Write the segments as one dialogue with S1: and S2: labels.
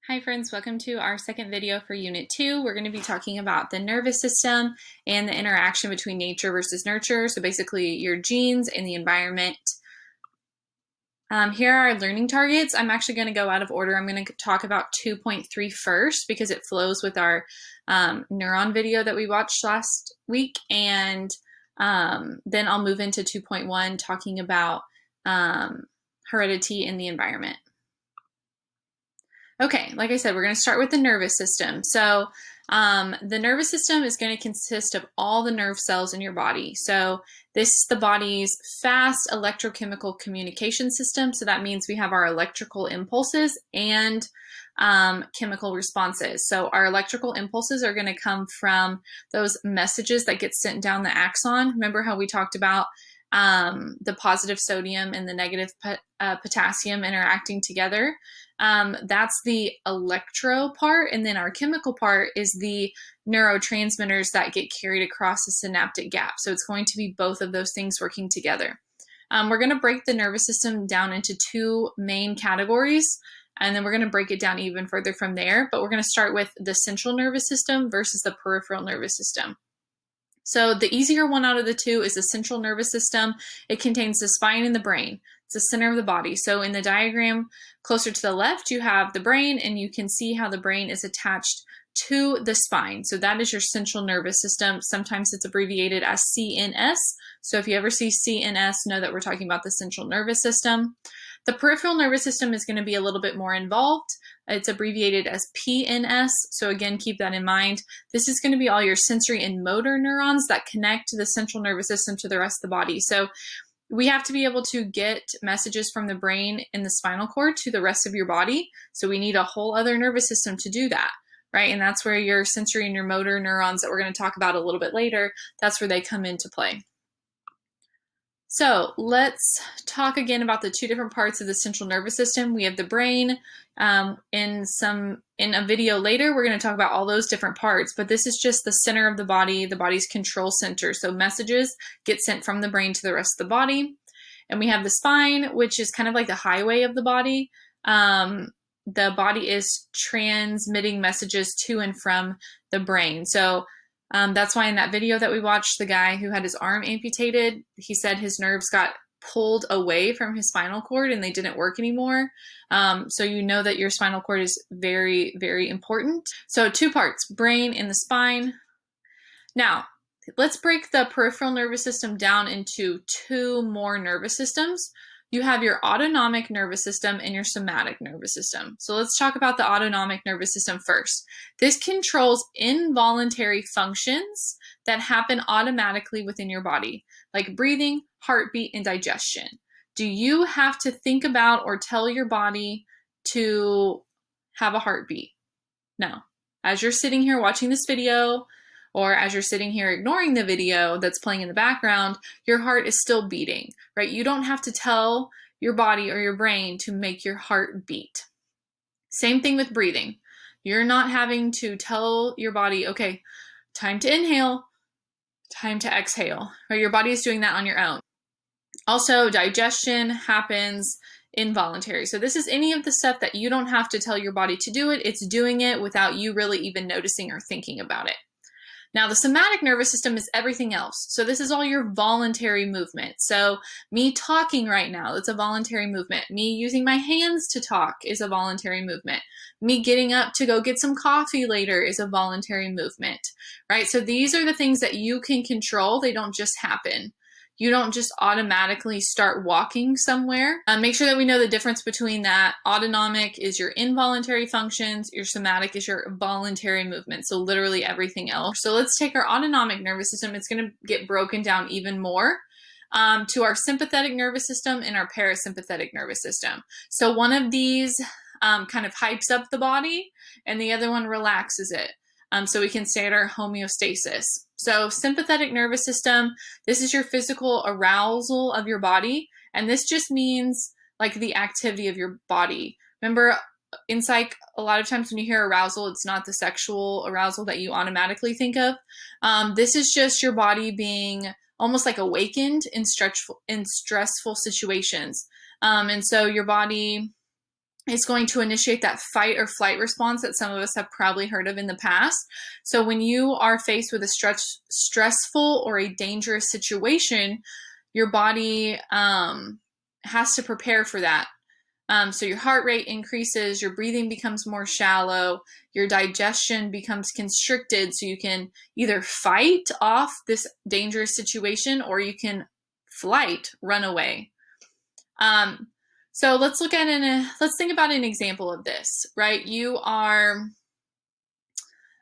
S1: Hi friends, welcome to our second video for Unit 2. We're going to be talking about the nervous system and the interaction between nature versus nurture. So basically your genes and the environment. Here are our learning targets. I'm actually going to go out of order. I'm going to talk about 2.3 first because it flows with our neuron video that we watched last week. And then I'll move into 2.1 talking about heredity in the environment. Okay, like I said, we're going to start with the nervous system. So the nervous system is going to consist of all the nerve cells in your body. So this is the body's fast electrochemical communication system. So that means we have our electrical impulses and chemical responses. So our electrical impulses are going to come from those messages that get sent down the axon. Remember how we talked about the positive sodium and the negative potassium interacting together? That's the electro part, and then our chemical part is the neurotransmitters that get carried across the synaptic gap. So it's going to be both of those things working together. We're going to break the nervous system down into two main categories, and then we're going to break it down even further from there. But we're going to start with the central nervous system versus the peripheral nervous system. So the easier one out of the two is the central nervous system. It contains the spine and the brain. It's the center of the body. So in the diagram closer to the left, you have the brain, and you can see how the brain is attached to the spine. So that is your central nervous system. Sometimes it's abbreviated as CNS. So if you ever see CNS, know that we're talking about the central nervous system. The peripheral nervous system is going to be a little bit more involved. It's abbreviated as PNS. So again, keep that in mind. This is going to be all your sensory and motor neurons that connect the central nervous system to the rest of the body. So we have to be able to get messages from the brain and the spinal cord to the rest of your body. So we need a whole other nervous system to do that, right? And that's where your sensory and your motor neurons that we're going to talk about a little bit later, that's where they come into play. So let's talk again about the two different parts of the central nervous system. We have the brain. In a video later, we're going to talk about all those different parts, but this is just the center of the body's control center. So messages get sent from the brain to the rest of the body. And we have the spine, which is kind of like the highway of the body. The body is transmitting messages to and from the brain. So that's why in that video that we watched, the guy who had his arm amputated, he said his nerves got pulled away from his spinal cord and they didn't work anymore. So you know that your spinal cord is very, very important. So two parts, brain and the spine. Now, let's break the peripheral nervous system down into two more nervous systems. You have your autonomic nervous system and your somatic nervous system. So let's talk about the autonomic nervous system first. This controls involuntary functions that happen automatically within your body, like breathing, heartbeat, and digestion. Do you have to think about or tell your body to have a heartbeat? No. As you're sitting here watching this video, or as you're sitting here ignoring the video that's playing in the background, your heart is still beating, right? You don't have to tell your body or your brain to make your heart beat. Same thing with breathing. You're not having to tell your body, okay, time to inhale, time to exhale, right? Your body is doing that on your own. Also, digestion happens involuntary. So this is any of the stuff that you don't have to tell your body to do it. It's doing it without you really even noticing or thinking about it. Now, the somatic nervous system is everything else. So this is all your voluntary movement. So me talking right now, it's a voluntary movement. Me using my hands to talk is a voluntary movement. Me getting up to go get some coffee later is a voluntary movement, right? So these are the things that you can control. They don't just happen. You don't just automatically start walking somewhere. Make sure that we know the difference between that. Autonomic is your involuntary functions. Your somatic is your voluntary movement. So literally everything else. So let's take our autonomic nervous system. It's going to get broken down even more to our sympathetic nervous system and our parasympathetic nervous system. So one of these kind of hypes up the body and the other one relaxes it. So we can stay at our homeostasis. So sympathetic nervous system, this is your physical arousal of your body. And this just means like the activity of your body. Remember, in psych, a lot of times when you hear arousal, it's not the sexual arousal that you automatically think of. This is just your body being almost like awakened in stressful situations. And so your body is going to initiate that fight or flight response that some of us have probably heard of in the past. So when you are faced with a stressful or a dangerous situation, your body has to prepare for that. So your heart rate increases, your breathing becomes more shallow, your digestion becomes constricted, so you can either fight off this dangerous situation or you can flight, run away. So let's think about an example of this, right? You're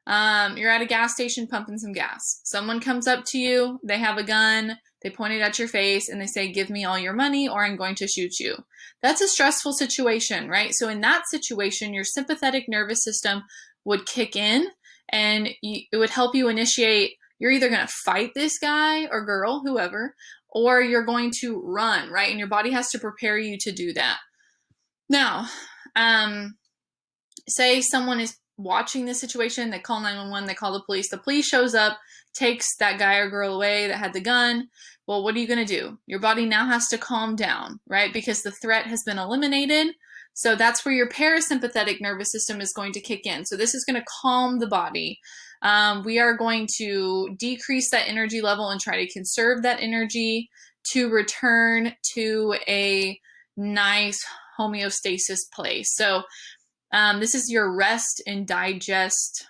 S1: at a gas station pumping some gas. Someone comes up to you, they have a gun, they point it at your face, and they say, "Give me all your money or I'm going to shoot you." That's a stressful situation, right? So in that situation, your sympathetic nervous system would kick in, and it would help you initiate, you're either going to fight this guy or girl, whoever, or you're going to run, right? And your body has to prepare you to do that. Now, say someone is watching this situation, they call 911, they call the police shows up, takes that guy or girl away that had the gun. Well, what are you going to do? Your body now has to calm down, right? Because the threat has been eliminated. So that's where your parasympathetic nervous system is going to kick in. So this is going to calm the body. We are going to decrease that energy level and try to conserve that energy to return to a nice homeostasis place. So this is your rest and digest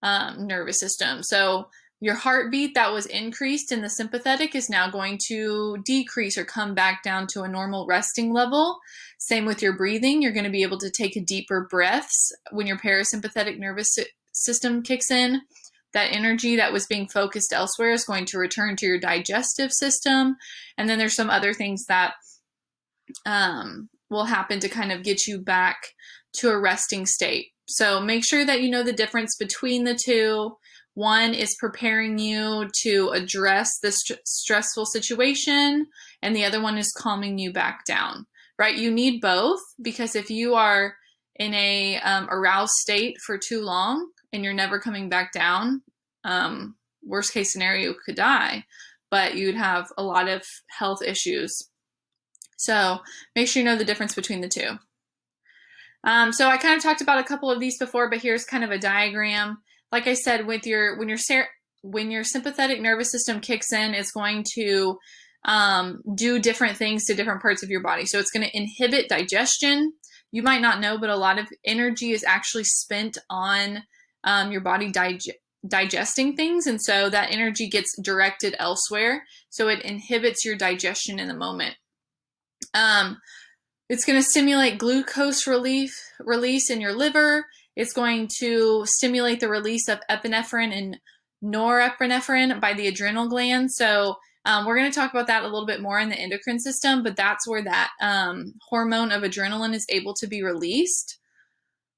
S1: nervous system. So your heartbeat that was increased in the sympathetic is now going to decrease or come back down to a normal resting level. Same with your breathing. You're going to be able to take deeper breaths when your parasympathetic nervous system kicks in. That energy that was being focused elsewhere is going to return to your digestive system. And then there's some other things that will happen to kind of get you back to a resting state. So make sure that you know the difference between the two. One is preparing you to address this stressful situation, and the other one is calming you back down, right? You need both, because if you are in a aroused state for too long and you're never coming back down, worst case scenario, you could die, but you'd have a lot of health issues. So make sure you know the difference between the two. So I kind of talked about a couple of these before, but here's kind of a diagram. Like I said, when your sympathetic nervous system kicks in, it's going to do different things to different parts of your body. So it's going to inhibit digestion. You might not know, but a lot of energy is actually spent on your body digesting things, and so that energy gets directed elsewhere. So it inhibits your digestion in the moment. It's going to stimulate glucose release in your liver. It's going to stimulate the release of epinephrine and norepinephrine by the adrenal gland. So we're going to talk about that a little bit more in the endocrine system, but that's where that hormone of adrenaline is able to be released.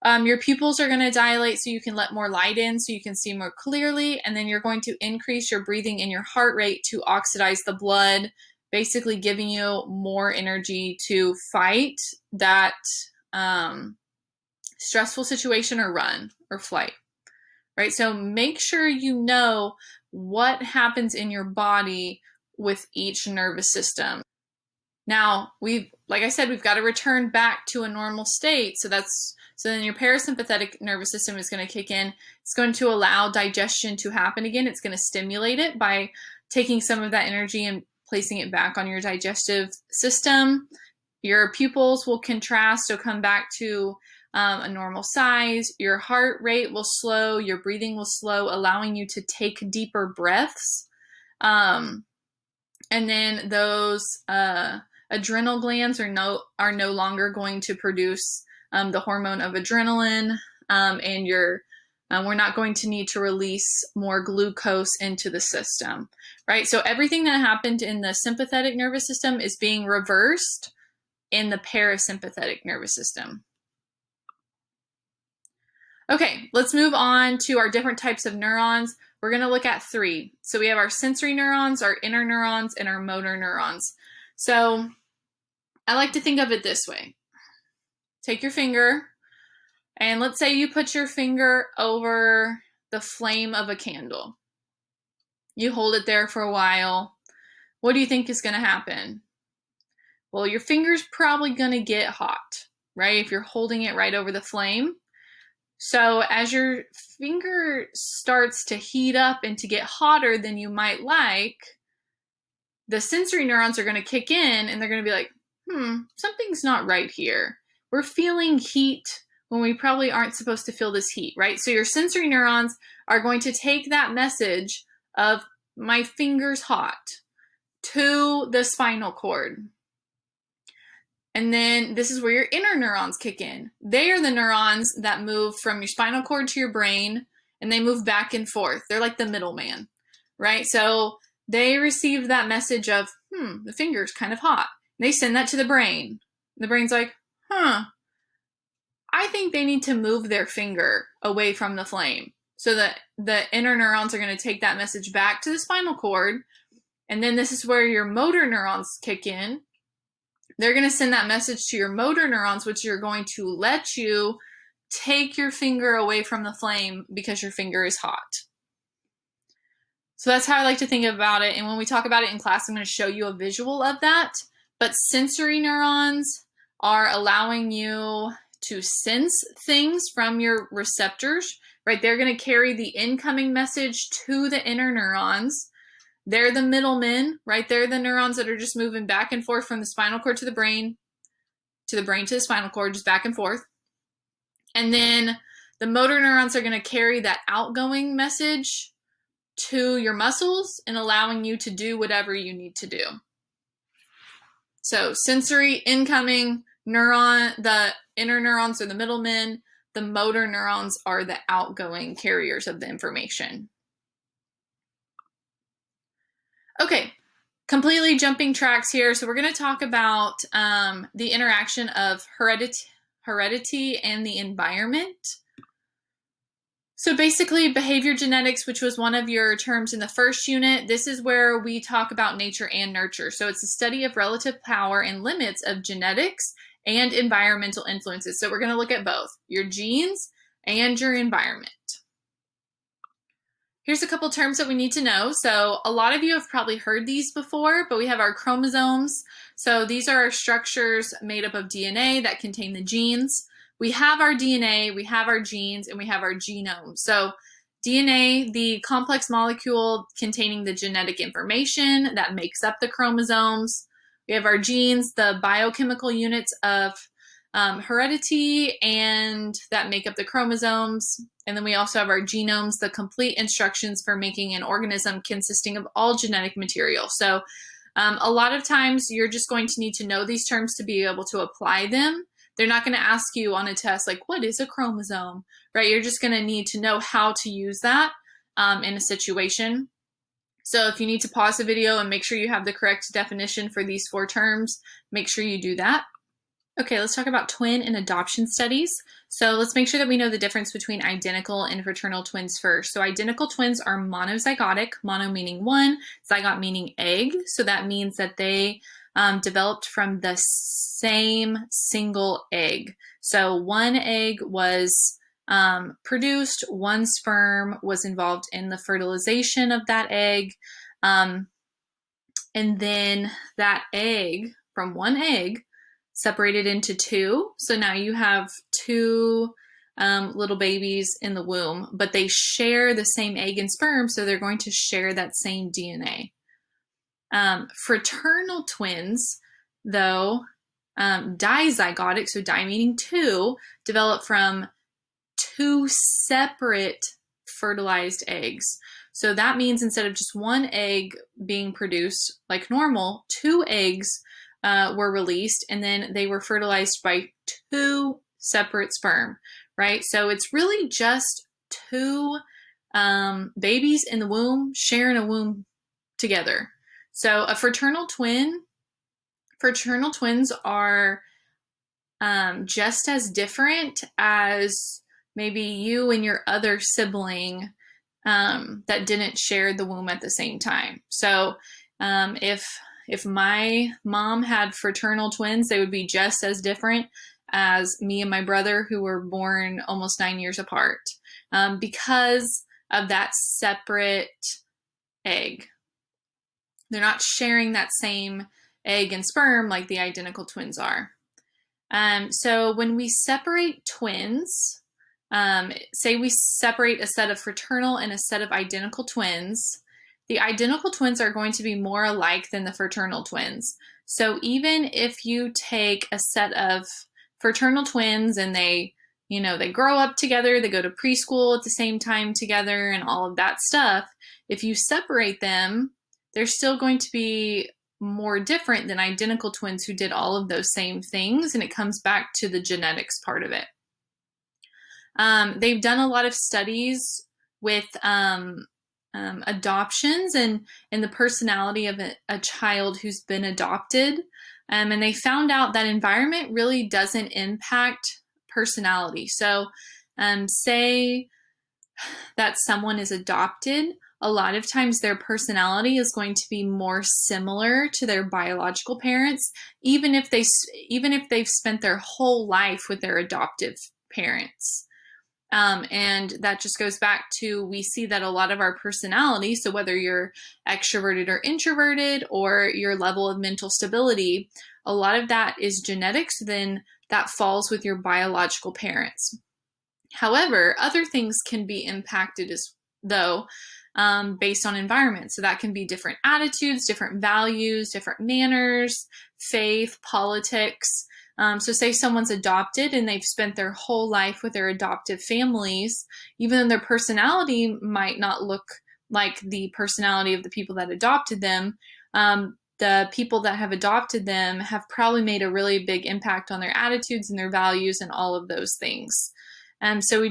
S1: Your pupils are going to dilate so you can let more light in, so you can see more clearly, and then you're going to increase your breathing and your heart rate to oxidize the blood, basically giving you more energy to fight that stressful situation or run or flight, right? So make sure you know what happens in your body with each nervous system. Now, like I said, we've got to return back to a normal state. So then your parasympathetic nervous system is going to kick in. It's going to allow digestion to happen again. It's going to stimulate it by taking some of that energy and placing it back on your digestive system. Your pupils will contrast, so come back to a normal size. Your heart rate will slow, your breathing will slow, allowing you to take deeper breaths. And then those adrenal glands are no longer going to produce the hormone of adrenaline, and we're not going to need to release more glucose into the system, right? So everything that happened in the sympathetic nervous system is being reversed in the parasympathetic nervous system. Okay, let's move on to our different types of neurons. We're going to look at 3. So we have our sensory neurons, our inner neurons, and our motor neurons. So I like to think of it this way. Take your finger, and let's say you put your finger over the flame of a candle. You hold it there for a while. What do you think is going to happen? Well, your finger's probably going to get hot, right? If you're holding it right over the flame. So as your finger starts to heat up and to get hotter than you might like, the sensory neurons are going to kick in and they're going to be like, something's not right here. We're feeling heat when we probably aren't supposed to feel this heat, right? So your sensory neurons are going to take that message of my finger's hot to the spinal cord. And then this is where your inner neurons kick in. They are the neurons that move from your spinal cord to your brain, and they move back and forth. They're like the middleman, right? So they receive that message of, the finger's kind of hot. They send that to the brain. The brain's like, I think they need to move their finger away from the flame. So that the inner neurons are going to take that message back to the spinal cord. And then this is where your motor neurons kick in. They're going to send that message to your motor neurons, which are going to let you take your finger away from the flame because your finger is hot. So that's how I like to think about it. And when we talk about it in class, I'm going to show you a visual of that. But sensory neurons are allowing you to sense things from your receptors, right? They're going to carry the incoming message to the inner neurons. They're the middlemen, right? They're the neurons that are just moving back and forth from the spinal cord to the brain to the spinal cord, just back and forth. And then the motor neurons are going to carry that outgoing message to your muscles and allowing you to do whatever you need to do. So sensory incoming neuron, the inner neurons are the middlemen, the motor neurons are the outgoing carriers of the information. Okay, completely jumping tracks here. So we're going to talk about the interaction of heredity and the environment. So basically, behavior genetics, which was one of your terms in the first unit, this is where we talk about nature and nurture. So it's a study of relative power and limits of genetics and environmental influences. So we're going to look at both, your genes and your environment. Here's a couple terms that we need to know. So a lot of you have probably heard these before, but we have our chromosomes. So these are our structures made up of DNA that contain the genes. We have our DNA, we have our genes, and we have our genome. So DNA, the complex molecule containing the genetic information that makes up the chromosomes. We have our genes, the biochemical units of heredity and that make up the chromosomes. And then we also have our genomes, the complete instructions for making an organism consisting of all genetic material. So a lot of times you're just going to need to know these terms to be able to apply them. They're not going to ask you on a test, like, what is a chromosome, right? You're just going to need to know how to use that in a situation. So if you need to pause the video and make sure you have the correct definition for these 4 terms, make sure you do that. Okay, let's talk about twin and adoption studies. So let's make sure that we know the difference between identical and fraternal twins first. So identical twins are monozygotic, mono meaning one, zygote meaning egg. So that means that they developed from the same single egg. So one egg was produced, one sperm was involved in the fertilization of that egg. And then that egg, from one egg, separated into 2. So now you have 2 little babies in the womb, but they share the same egg and sperm, so they're going to share that same DNA. Fraternal twins, though, dizygotic, so di meaning 2, develop from 2 separate fertilized eggs. So that means instead of just one egg being produced like normal, 2 eggs were released, and then they were fertilized by 2 separate sperm, right? So it's really just 2 babies in the womb sharing a womb together. So a fraternal twins are just as different as maybe you and your other sibling that didn't share the womb at the same time. So if my mom had fraternal twins, they would be just as different as me and my brother, who were born almost 9 years apart, because of that separate egg. They're not sharing that same egg and sperm like the identical twins are. So when we separate twins, say we separate a set of fraternal and a set of identical twins, the identical twins are going to be more alike than the fraternal twins. So even if you take a set of fraternal twins and they grow up together, they go to preschool at the same time together and all of that stuff, if you separate them, they're still going to be more different than identical twins who did all of those same things, and it comes back to the genetics part of it. They've done a lot of studies with adoptions and the personality of a child who's been adopted, and they found out that environment really doesn't impact personality. So say that someone is adopted, a lot of times their personality is going to be more similar to their biological parents, even if they've spent their whole life with their adoptive parents. And that just goes back to, we see that a lot of our personality, so whether you're extroverted or introverted or your level of mental stability, a lot of that is genetics, then that falls with your biological parents. However, other things can be impacted based on environment. So that can be different attitudes, different values, different manners, faith, politics. So say someone's adopted and they've spent their whole life with their adoptive families, even though their personality might not look like the personality of the people that adopted them, the people that have adopted them have probably made a really big impact on their attitudes and their values and all of those things. So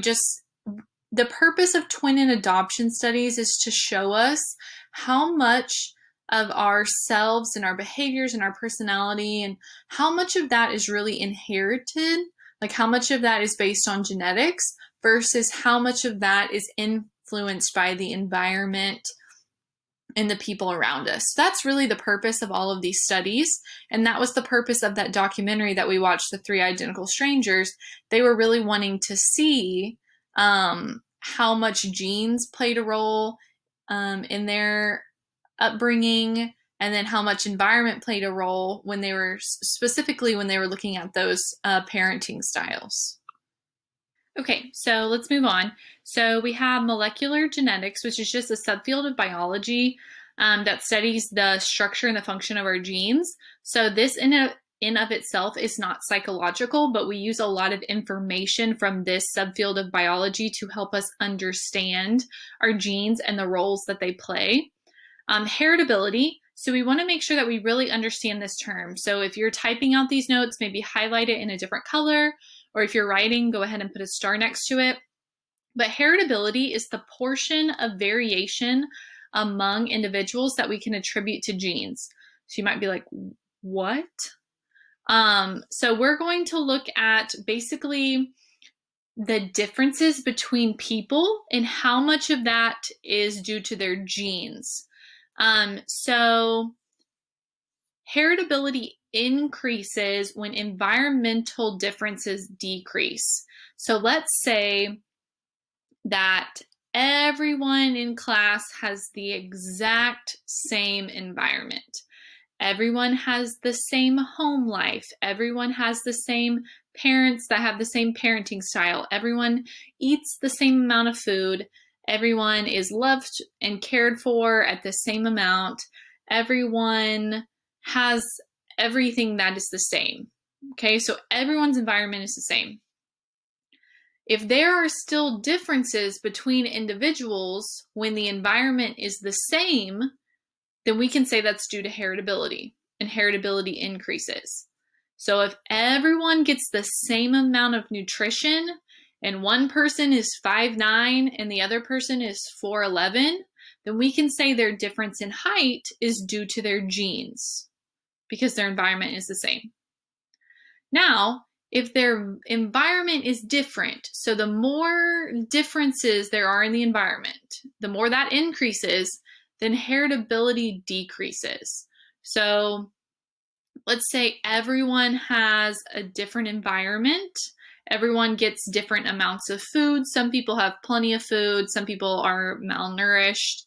S1: the purpose of twin and adoption studies is to show us how much of ourselves and our behaviors and our personality and how much of that is really inherited, like how much of that is based on genetics versus how much of that is influenced by the environment and the people around us. So that's really the purpose of all of these studies. And that was the purpose of that documentary that we watched, The Three Identical Strangers. They were really wanting to see how much genes played a role in their upbringing, and then how much environment played a role when they were looking at those parenting styles. Okay, so let's move on. So we have molecular genetics, which is just a subfield of biology that studies the structure and the function of our genes. So this in of itself is not psychological, but we use a lot of information from this subfield of biology to help us understand our genes and the roles that they play. Heritability. So we want to make sure that we really understand this term. So if you're typing out these notes, maybe highlight it in a different color, or if you're writing, go ahead and put a star next to it. But heritability is the portion of variation among individuals that we can attribute to genes. So you might be like, what? So we're going to look at basically the differences between people and how much of that is due to their genes. So heritability increases when environmental differences decrease. So let's say that everyone in class has the exact same environment. Everyone has the same home life. Everyone has the same parents that have the same parenting style. Everyone eats the same amount of food. Everyone is loved and cared for at the same amount. Everyone has everything that is the same. Okay, so everyone's environment is the same. If there are still differences between individuals when the environment is the same, then we can say that's due to heritability, and heritability increases. So if everyone gets the same amount of nutrition and one person is 5'9" and the other person is 4'11", then we can say their difference in height is due to their genes because their environment is the same. Now, if their environment is different, so the more differences there are in the environment, the more that increases, then heritability decreases. So let's say everyone has a different environment. Everyone gets different amounts of food. Some people have plenty of food. Some people are malnourished.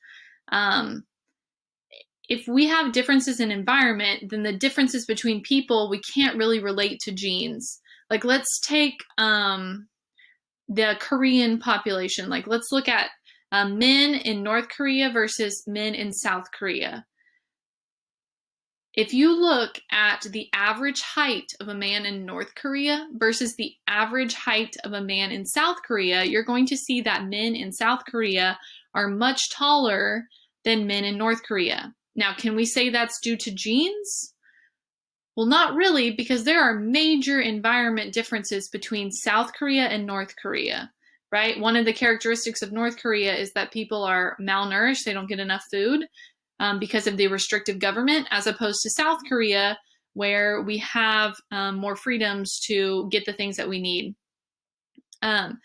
S1: If we have differences in environment, then the differences between people, we can't really relate to genes. Like let's take the Korean population. Like let's look at men in North Korea versus men in South Korea. If you look at the average height of a man in North Korea versus the average height of a man in South Korea, you're going to see that men in South Korea are much taller than men in North Korea. Now, can we say that's due to genes? Well, not really, because there are major environment differences between South Korea and North Korea, right? One of the characteristics of North Korea is that people are malnourished, they don't get enough food because of the restrictive government, as opposed to South Korea, where we have more freedoms to get the things that we need. And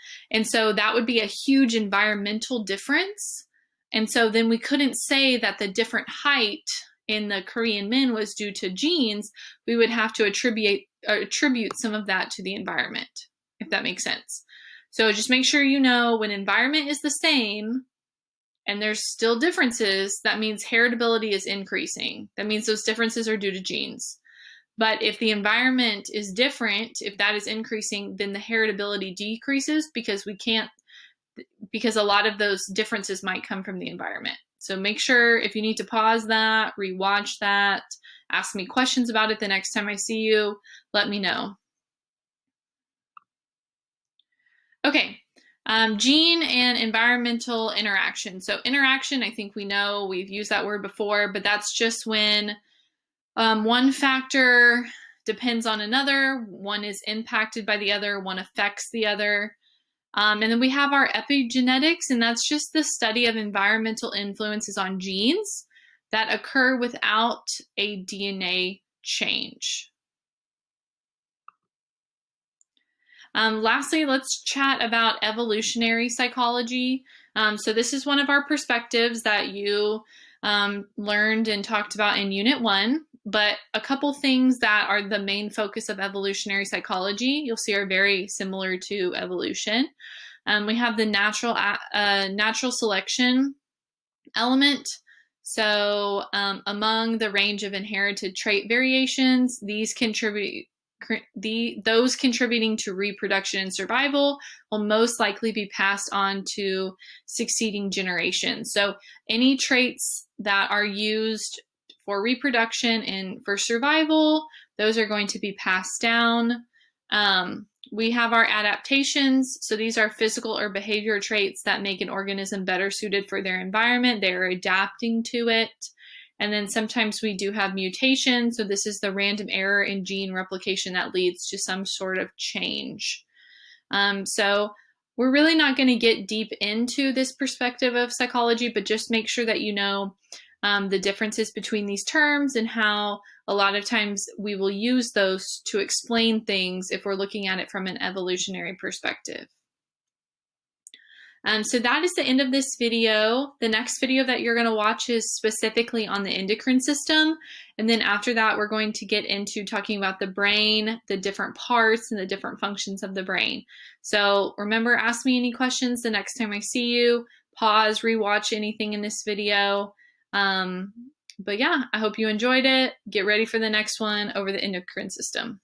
S1: so that would be a huge environmental difference. And so then we couldn't say that the different height in the Korean men was due to genes. We would have to attribute some of that to the environment, if that makes sense. So just make sure you know when environment is the same and there's still differences, that means heritability is increasing. That means those differences are due to genes. But if the environment is different, if that is increasing, then the heritability decreases because a lot of those differences might come from the environment. So make sure if you need to pause that, rewatch that, ask me questions about it the next time I see you, let me know. Okay, gene and environmental interaction. So interaction, I think we know, we've used that word before, but that's just when one factor depends on another, one is impacted by the other, one affects the other. And then we have our epigenetics, and that's just the study of environmental influences on genes that occur without a DNA change. Lastly, let's chat about evolutionary psychology. So this is one of our perspectives that you learned and talked about in Unit 1, but a couple things that are the main focus of evolutionary psychology you'll see are very similar to evolution. We have the natural selection element. So among the range of inherited trait variations, those contributing to reproduction and survival will most likely be passed on to succeeding generations. So any traits that are used for reproduction and for survival, those are going to be passed down. We have our adaptations. So these are physical or behavior traits that make an organism better suited for their environment. They're adapting to it. And then sometimes we do have mutations. So this is the random error in gene replication that leads to some sort of change. So we're really not going to get deep into this perspective of psychology, but just make sure that you know the differences between these terms and how a lot of times we will use those to explain things if we're looking at it from an evolutionary perspective. So that is the end of this video. The next video that you're going to watch is specifically on the endocrine system. And then after that, we're going to get into talking about the brain, the different parts, and the different functions of the brain. So remember, ask me any questions the next time I see you. Pause, rewatch anything in this video. But yeah, I hope you enjoyed it. Get ready for the next one over the endocrine system.